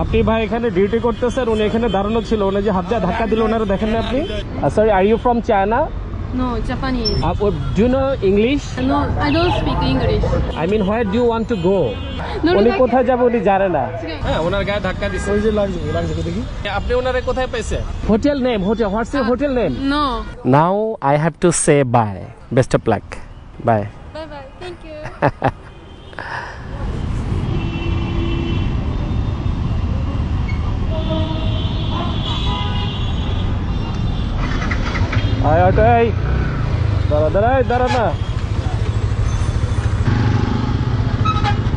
আপনি ভাই এখানে ডিউটি করতেছেন, উনি এখানে দাঁড়ানো ছিল, উনি যে হাত দিয়ে ধাক্কা দিল ওনারা দেখেন না আপনি? Sorry, are you from China? No, Japanese. Do you know English? No, I don't speak English. I mean, where do you want to go? উনি কোথায় যাবে উনি জানে না। হ্যাঁ, ওনার গায়ে ধাক্কা দিছে। ওই যে লাগছে দেখি। আপনি ওনারে কোথায় পাইছেন? Hotel name, hotel, what's your hotel name? No. Now I have to say bye. Best of luck. Bye. Bye bye. Thank you. আয় অটোই, দাঁড়ান না,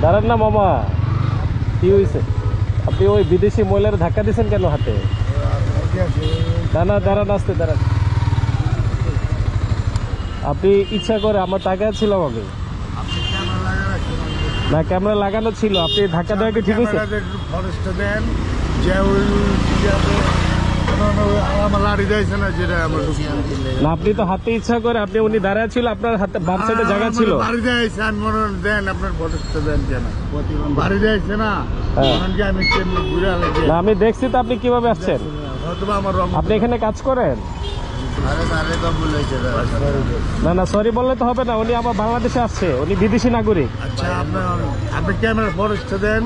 দাঁড়ান না মামা, কি হয়েছে? আপনি ওই বিদেশি মহিলার ধাক্কা দিচ্ছেন কেন হাতে? দাঁড়ান, আসতে দাঁড়ান। আপনি ইচ্ছা করে আমার টাকা ছিল আমি না, ক্যামেরা লাগানো ছিল, আপনি ধাক্কা দেওয়া কি ঠিক হয়েছে? না, আপনি তো হাতে ইচ্ছা করে, আপনি উনি দাঁড়ায় ছিল, আপনার হাতে বাম সাইডে জায়গা ছিল। না, আমি দেখছি তো আপনি কিভাবে আসছেন। আপনি এখানে কাজ করেন? না, সরি বললে তো হবে না, উনি আমার বাংলাদেশে আসছে, উনি বিদেশি নাগরিক। আপনি ক্যামেরা ফরেস্ট দেন,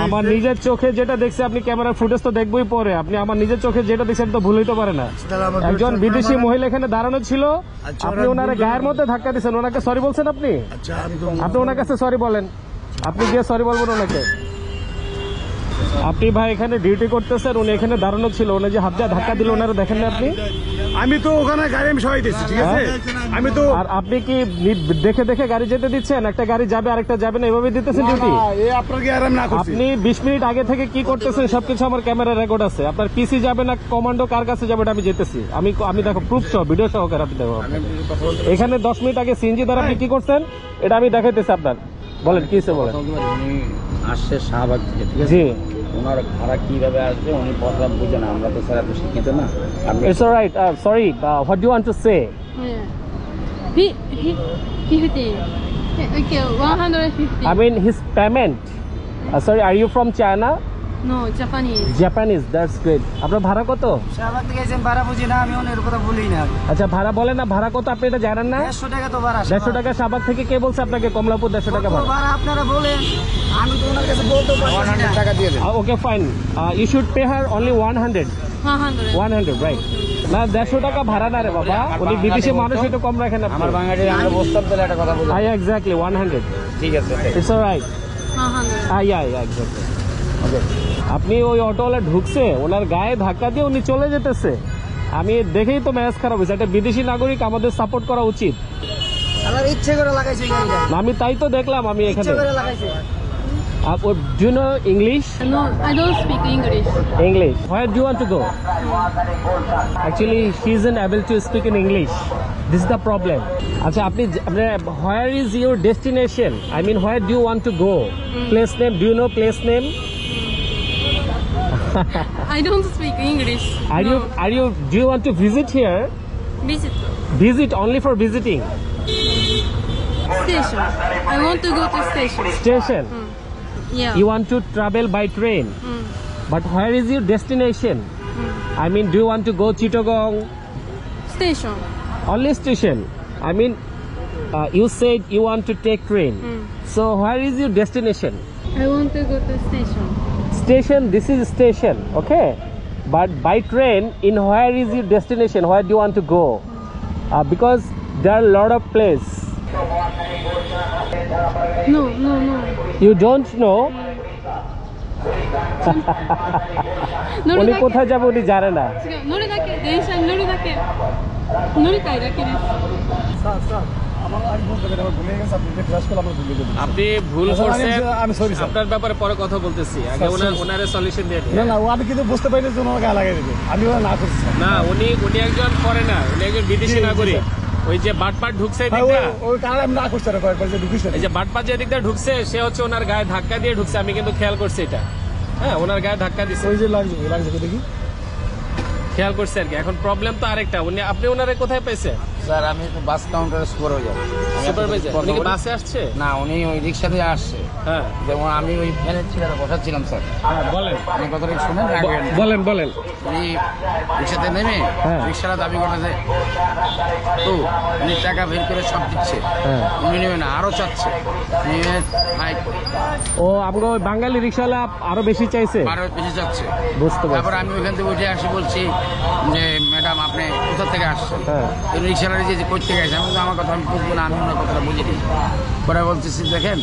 আমার নিজের চোখে যেটা দেখছি, আপনি ক্যামেরার ফুটেজ তো দেখবই পরে, আপনি আমার নিজের চোখে যেটা দেখছেন তো ভুল হইতে পারে না। একজন বিদেশি মহিলা এখানে দাঁড়ানো ছিল, আপনি ওনার গায়ের মধ্যে ধাক্কা দিচ্ছেন, ওনাকে সরি বলছেন আপনি? আপনি ওনার কাছে সরি বলেন, আপনি গিয়ে সরি বলবেন ওনাকে। আপনি ভাই এখানে ডিউটি করতেছেন, উনি এখানে দাঁড়ানো ছিল, উনি যে হাত দিয়ে ধাক্কা দিল ওনারা দেখেন না আপনি? আমি তো ওখানে গাড়ি আমি সবাই দিচ্ছি, ঠিক আছে? আমি তো, আর আপনি কি দেখে দেখে গাড়ি যেতে দিচ্ছেন? একটা গাড়ি যাবে আরেকটা যাবে না, এভাবে দিতেছেন ডিউটি? আপনি 20 মিনিট আগে থেকে কি করতেছেন সবকিছু আমার ক্যামেরা রেকর্ড আছে। আপনার পিসি যাবে না কমান্ডো কার কাছে যাবে আমি যেতেছি, আমি দেখো প্রুফ সহ ভিডিও সহকারে আপনি দেখো। এখানে 10 মিনিট আগে সিএনজি দ্বারা আপনি কি করছেন এটা আমি দেখাইতেছি আপনার। বলেন কি হচ্ছে বলেন। উনি আসছে শাহবাগ থেকে, ঠিক আছে? জি, ওনার ভাড়া কিভাবে আসবে উনি কথা বুঝে না, আমরা তো স্যার এত শিক্ষিত না। It's all right. Sorry. What do you want to say? Yeah. 50. Okay, 150. I mean his payment. Sorry, are you from China? No, Japanese. Japanese. That's great. আপনার ভাড়া কত? শাহবাগ থেকে এসে ভাড়া বুঝি না, আমি ওনের কথা বলি না। আচ্ছা, ভাড়া বলেন না, ভাড়া কত আপনি এটা জানেন না? 150 টাকা তো ভাড়া। 150 টাকা শাহবাগ থেকে কে বলছে আপনাকে কমলাপুর 150 টাকা ভাড়া? ভাড়া আপনারা বলেন, আমি তো ওনার কাছে বলতে পারছি না। 100 টাকা দিয়ে দেন। Okay, fine. You should pay her only 100. 100, right? না, 150 টাকা ভাড়া না রে বাবা, উনি বিদেশি মানুষ, একটু কম রাখেন আপনি। আমার বাঙালি আমরা প্রস্তাব দিলে একটা কথা বলবো। Exactly 100. ঠিক আছে, It's all right. 100. Yeah, exactly. Okay. আপনি ওই অটোওয়ালা ঢুকছে, ওনার গায়ে ধাক্কা দিয়ে উনি চলে যেতেছে, আমি দেখেই তো ম্যাচ খারাপ হয়েছে। একটা বিদেশি নাগরিক, আমাদের সাপোর্ট করা উচিত। আমার ইচ্ছে করে লাগাইছে গাড়িটা, আমি তাই তো দেখলাম, আমি এখানে। ইচ্ছে করে লাগাইছে। Do you know English? No, I don't speak English. English. Where do you want to go? Actually, she isn't able to speak in English. This is the problem. আচ্ছা, আপনি where is your destination? I mean, where do you want to go? Place name. Do you know place name? I don't speak English. Do you want to visit here? Visit Visit only for visiting. station. I want to go to station. Station. Yeah. You want to travel by train. But where is your destination? I mean, do you want to go Chittagong? Station. Only station. I mean, you said you want to take train. So where is your destination? I want to go to station. Station. This is station. Okay. But by train, in where is your destination? Where do you want to go? Because there are a lot of places. No. You don't know? উনি কোথায় যাবে উনি জানে না। 乗るだけ、電車に乗るだけ。乗りたいだけです。 আপনি ভুল করছেন, আপনার ব্যাপারে পরে কথা বলতেছি, আগে ওনারে সলিউশন দিয়ে দিন। না, আমি কিন্তু বুঝতে পারিনি যে ওনার গায়ে লাগাই দিবে, আমি ওরা না করছি না। উনি একজন ফরেনার, উনি একজন বিদেশি নাগরিক। ওই যে বাটপাট ঢুকছে এদিকটা, ওই কারণে আমি না করছি, কয়েকবার যে ঢুকিস এই যে বাটপাট যে এদিকটা ঢুকছে, সে হচ্ছে ওনার গায়ে ধাক্কা দিয়ে ঢুকছে, আমি কিন্তু খেয়াল করছি এটা। হ্যাঁ, ওনার গায়ে ধাক্কা দিচ্ছে, ওই যে লাগছে দেখি, খেয়াল করছে আর কি। এখন প্রবলেম তো আরেকটা, আপনি ওনারে কোথায় পাইছে? স্যার আমি তো বাস কাউন্টারে সুপারভাইজার। সুপারভাইজার উনি কি বাসে আসছে? না, উনি ওই রিক্সা দিয়ে আসছে। হ্যাঁ যেমন আমি ওই ফ্যানের চেয়ারে বসাচ্ছিলাম স্যার। হ্যাঁ বলেন আপনি কথাটা কি শুনেন? বলেন বলেন। উনি রিক্সাতে নেমে হ্যাঁ। রিক্সাটা দাবি করতেছে তো উনি টাকা বের করে সব দিচ্ছে। হ্যাঁ। উনি নেবে না, আরো চাচ্ছে। নিয়ে ভাই ও আমাকে ওই বাঙালি রিক্সাওয়ালা আরো বেশি চাইছে। আরো বেশি চাচ্ছে। বুঝতে পারছি। তারপর আমি ওইখান থেকে উঠে আসি, বলছি যে ম্যাডাম আপনি কোথা থেকে আসছেন? হ্যাঁ। রিক্সাওয়ালা যে কই থেকে আসছে, আমি বলছি, আমার কথা আমি বুঝবো না, আমি ওনার কথাটা বুঝিনি। পরে বলতেছি দেখেন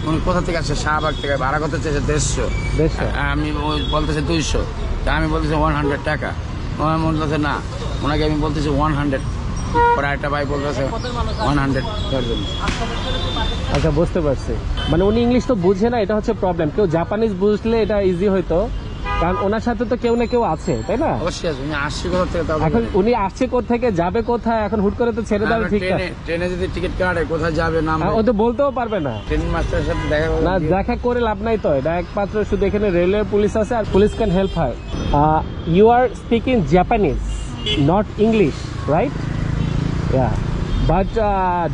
উনি কোথা থেকে আসছে, শাহবাগ থেকে, ভাড়া কত চেয়েছে 150। 150? আমি ওই বলতেছে 200। তা আমি বলতেছি 100 টাকা। ওনার বলতেছে না, ওনাকে আমি বলতেছি 100। পরে একটা ভাই বলতেছে 100 দেওয়ার জন্য। আচ্ছা বুঝতে পারছি। মানে উনি ইংলিশ তো বুঝে না, এটা হচ্ছে প্রবলেম। কেউ জাপানিজ বুঝলে এটা ইজি হইতো, কারণ ওনার সাথে তো কেউ না কেউ আছে, তাই না? অবশ্যই আছে, উনি আসছে কোথা থেকে তাও এখন উনি আসছে কোথেকে, যাবে কোথায়, এখন হুট করে তো ছেড়ে দেওয়া ঠিক না। ট্রেনে যদি টিকিট কাটে কোথায় যাবে নাম ও তো বলতেও পারবে না। ট্রেন মাস্টারের সাথে দেখা করবে। না দেখা করে লাভ নাই তো, এটা একমাত্র শুধু এখানে রেলওয়ে পুলিশ আছে আর পুলিশ ক্যান হেল্প হয়। You are speaking Japanese, not English, right? Yeah, but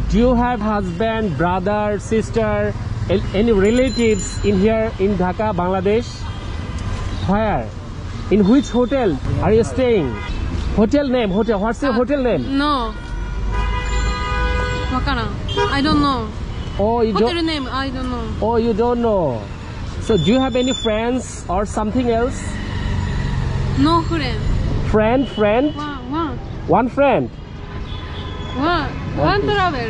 do you have husband, brother, sister, any relatives in here in Dhaka, Bangladesh? Where? In which hotel are you staying? Hotel name, hotel. What's your hotel name? No. Wakara. I don't know. Oh, you Hotel don't. name, I don't know. Oh, you don't know. So, do you have any friends or something else? No friend. Friend? One friend. One travel.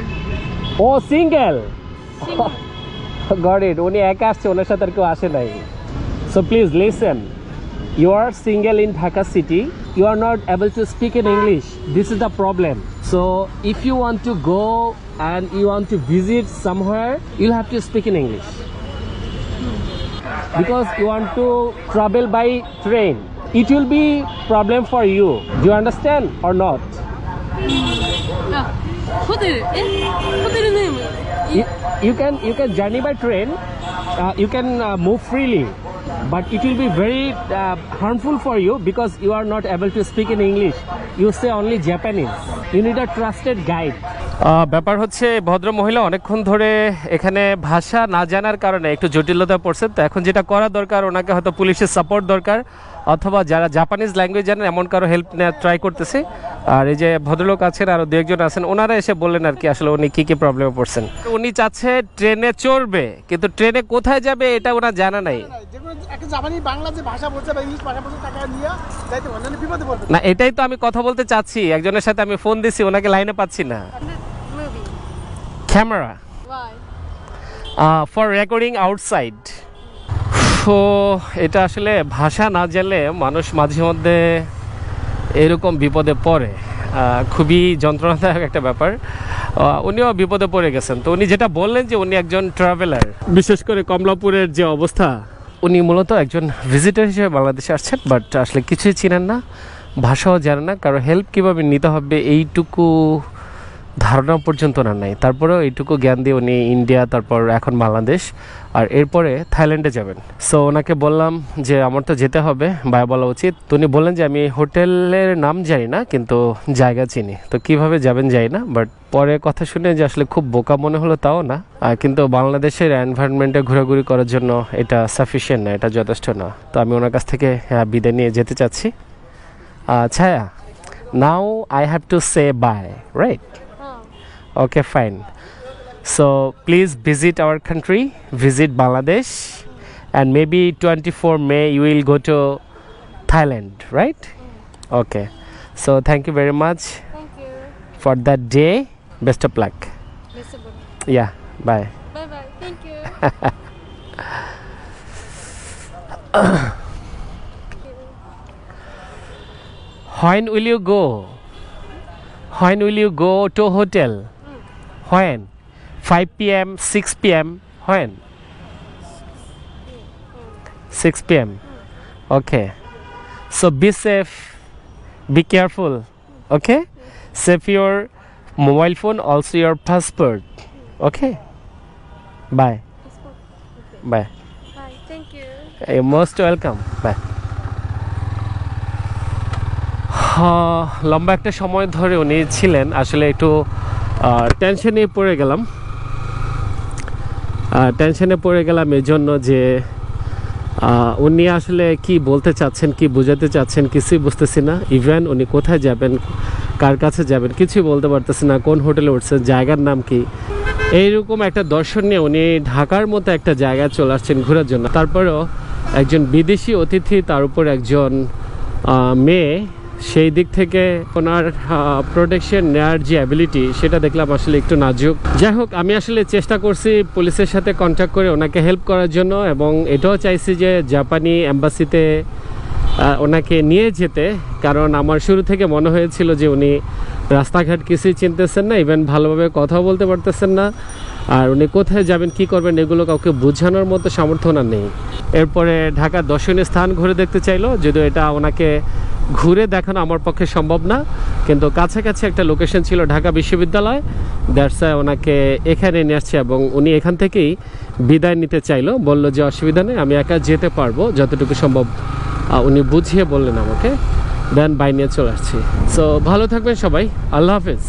Oh, single. Single. Got it. উনি একা আসছে, ওনার সাথে আর কেউ আসে নাই। So please listen. You are single in Dhaka city. You are not able to speak in English. This is the problem. So if you want to go and you want to visit somewhere, you'll have to speak in English. Because you want to travel by train. It will be problem for you. Do you understand or not? Hotel. Hotel name. You can journey by train. You can move freely, but it will be very harmful for you because you are not able to speak in English. You say only Japanese. You need a trusted guide. ব্যাপার হচ্ছে ভদ্র মহিলা অনেকক্ষণ ধরে এখানে ভাষা না জানার কারণে একটু জটিলতা পড়ছে। তো এখন যেটা করা দরকার, ওনাকে হয়তো পুলিশের সাপোর্ট দরকার, অথবা যারা জাপানিজ ল্যাঙ্গুয়েজ জানেন এমন কারো হেল্প নেওয়ার ট্রাই করতেছে। আর এই যে ভদ্রলোক আছেন আরও দু একজন আছেন, ওনারা এসে বললেন আর কি আসলে উনি কী কী প্রবলেমে পড়ছেন। উনি চাচ্ছে ট্রেনে চড়বে, কিন্তু ট্রেনে কোথায় যাবে এটা ওনার জানা নাই। না এটাই তো আমি কথা বলতে চাচ্ছি, একজনের সাথে আমি ফোন দিছি, ওনাকে লাইনে পাচ্ছি না। Movie. Camera Why? For recording outside. তো এটা আসলে ভাষা না জানলে মানুষ মাঝে মধ্যে এরকম বিপদে পড়ে, খুবই যন্ত্রণাদায়ক একটা ব্যাপার। উনিও বিপদে পড়ে গেছেন। তো উনি যেটা বললেন যে উনি একজন ট্রাভেলার, বিশেষ করে কমলাপুরের যে অবস্থা, উনি মূলত একজন ভিজিটর হিসেবে বাংলাদেশে আসছেন, বাট আসলে কিছুই চিনেন না, ভাষাও জানেন না, কারো হেল্প কীভাবে নিতে হবে এইটুকু ধারণা পর্যন্ত না নাই। তারপরেও এইটুকু জ্ঞান দিয়ে উনি ইন্ডিয়া, তারপর এখন বাংলাদেশ, আর এরপরে থাইল্যান্ডে যাবেন। সো ওনাকে বললাম যে আমার তো যেতে হবে, বাই বলা উচিত। তো উনি বললেন যে আমি হোটেলের নাম জানি না, কিন্তু জায়গা চিনি। তো কিভাবে যাবেন জানি না, বাট পরে কথা শুনে যে আসলে খুব বোকা মনে হলো তাও না, কিন্তু বাংলাদেশের এনভায়রনমেন্টে ঘোরাঘুরি করার জন্য এটা সাফিসিয়েন্ট না, এটা যথেষ্ট না। তো আমি ওনার কাছ থেকে বিদায় নিয়ে যেতে চাচ্ছি। Chhaya, now I have to say bye, right? Okay, fine. So please visit our country, visit Bangladesh, and maybe 24 May you will go to Thailand, right? Okay. So thank you very much Thank you. for that day. Best of luck. Visible. Yeah, bye. Bye bye. Thank you. When will you go? When will you go to hotel? When? 5 p.m., 6 p.m. When? 6 p.m. Okay. So be safe. Be careful. Okay? Save your mobile phone, also your passport. Okay? Bye. Bye. Bye. Thank you. You're most welcome. Bye. লম্বা একটা সময় ধরে উনি ছিলেন, আসলে একটু টেনশনে পড়ে গেলাম এই জন্য যে উনি আসলে কি বলতে চাচ্ছেন, কি বোঝাতে চাচ্ছেন কিছুই বুঝতেছি না। ইভেন উনি কোথায় যাবেন, কার কাছে যাবেন কিছুই বলতে পারতেছি না, কোন হোটেলে উঠছেন, জায়গার নাম কি, এইরকম একটা দর্শন নিয়ে উনি ঢাকার মতো একটা জায়গায় চলে আসছেন ঘোরার জন্য। তারপরেও একজন বিদেশি অতিথি, তার উপর একজন মেয়ে, সেই দিক থেকে ওনার প্রোটেকশন নেওয়ার যে অ্যাবিলিটি সেটা দেখলাম আসলে একটু নাজুক। যাই হোক, আমি আসলে চেষ্টা করছি পুলিশের সাথে কন্ট্যাক্ট করে ওনাকে হেল্প করার জন্য, এবং এটাও চাইছি যে জাপানি এম্বাসিতে ওনাকে নিয়ে যেতে, কারণ আমার শুরু থেকে মনে হয়েছিল যে উনি রাস্তাঘাট কিছুই চিনতেছেন না, ইভেন ভালোভাবে কথাও বলতে পারতেছেন না, আর উনি কোথায় যাবেন কি করবেন এগুলো কাউকে বোঝানোর মতো সামর্থ্য ওনার নেই। এরপরে ঢাকার দর্শনীয় স্থান ঘুরে দেখতে চাইলো, যদিও এটা ওনাকে ঘুরে দেখানো আমার পক্ষে সম্ভব না, কিন্তু কাছাকাছি একটা লোকেশন ছিল ঢাকা বিশ্ববিদ্যালয়, দ্যাটস ওনাকে এখানে নিয়ে আসছে, এবং উনি এখান থেকেই বিদায় নিতে চাইলো, বলল যে অসুবিধা নেই, আমি একা যেতে পারবো যতটুকু সম্ভব, উনি বুঝিয়ে বললেন আমাকে, দেন বাই নিয়ে চলে আসছি। সো ভালো থাকবেন সবাই, আল্লাহ হাফেজ।